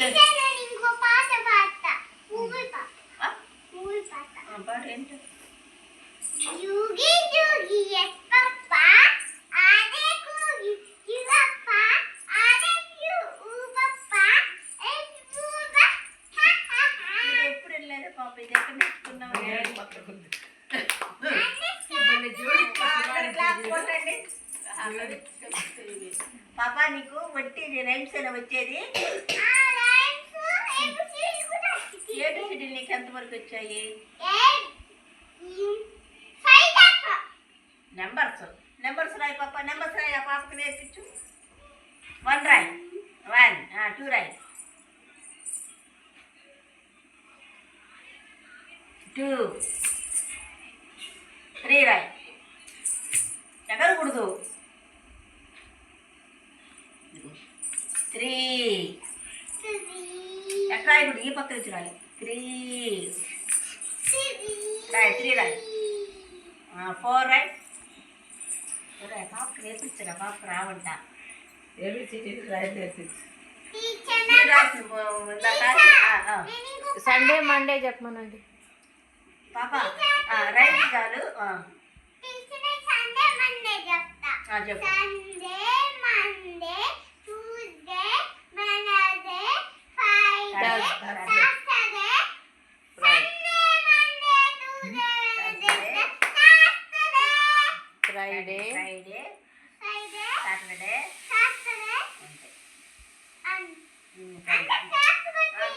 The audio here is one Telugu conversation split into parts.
ఇంకో పాట పాడతా పువ్వు పాట పాట ఏంటి? జూగి జూగి ఎప్పప్ప ఆడే కూగి యువప్ప ఆడే యువప్ప ఎప్పుడ ఇది ఎప్పుడు వెళ్ళారు పాప? ఇది ఎక్కడ నేర్చుకున్నావు? పాప నీకు వట్టి రైమ్స్ అయినా వచ్చేది? ఏబిసిడి నీకు ఎంతవరకు వచ్చాయి? నెంబర్స్ రాయి పాప. నెంబర్స్ రాయి. ఆ పాపకు నేర్పించు. 1 రాయి. 1 2 రాయి. 2 3 రాయి. ఎగరకూడదు. 3 ఎక్కడ రాయకూడదు. ఈ పక్క నుంచి రాయి. 3 రాయి. 3 రాయి. 4 రాయి. పాపకు నేర్పించరా? పాపకు రావంట. సండే మండే చెప్పమనండి పాప. రైట్ చాలు. చెప్పు. ఫ్రైడే సాటర్డే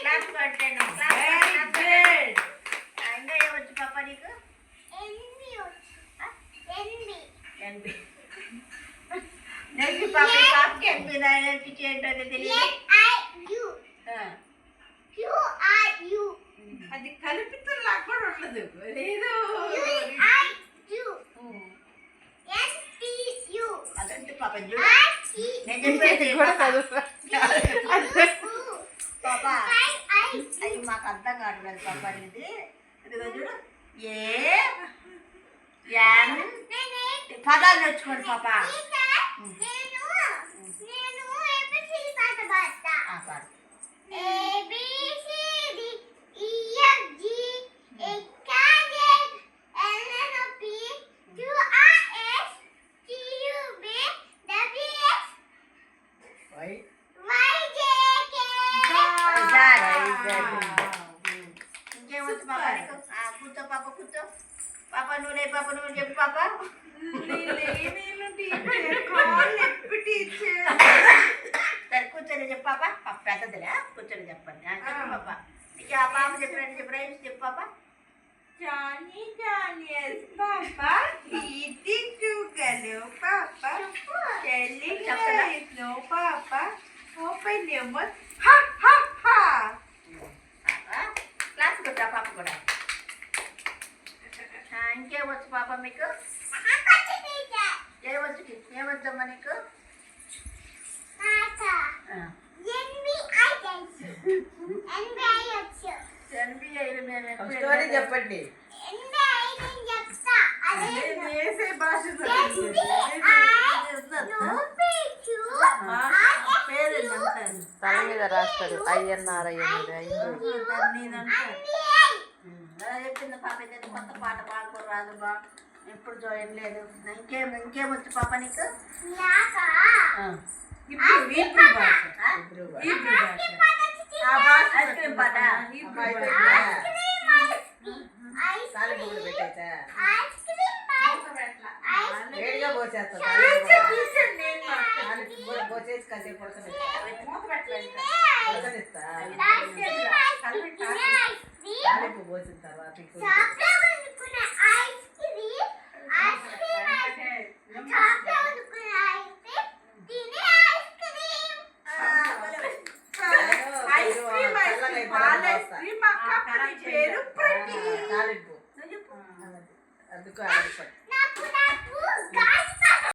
క్లాస్ కొట్టాను. ఇంకా ఏమొచ్చు పాప నీకు? నేర్పి పాప. పాపకి ఎన్పి నేర్పించి ఏంటో తెలియదు. అది కలిపితే నాకు కూడా ఉండదు. అదంటే పాప చూడు. నేను చెప్పేది పాప. అవి మాకు అర్థం కావట్లేదు పాప. ఇది ఇదిగో చూడు. పదాలు నేర్చుకోండి పాప. ఇంకేమొచ్చు పాప నీకు? కూర్చో పాప కూర్చో. పాప నువ్వు పాప నువ్వు చెప్పు పాప. సరే కూర్చొని చెప్పు పాప. పెద్దదిలే కూర్చొని చెప్పండి. చెప్పు పాప. ఇక ఆ పాప చెప్పినట్టు చెప్పు. రైమ్స్ చెప్పు పాప. Johnny, yes, Papa. Eating sugar, no, Papa. Telling lies, no, Papa. Open your mouth. Ha, ha, ha. Class కొట్టా పాప కూడా. ఇంకేమొచ్చు పాప మీకు? ఏమొద్దమ్మా నీకు? స్టోరీ చెప్పండి. తల మీద రాస్తారు. INR చెప్పింది పాప. కొత్త పాట పాడుకోరాదు బా. ఎప్పుడు జాయిన్ లేదు. ఇంకేమొచ్చు పాప నీకు? ఐస్ క్రీమ్ పాట. పోసేసి కాసేపు పోసిన తర్వాత అందుకు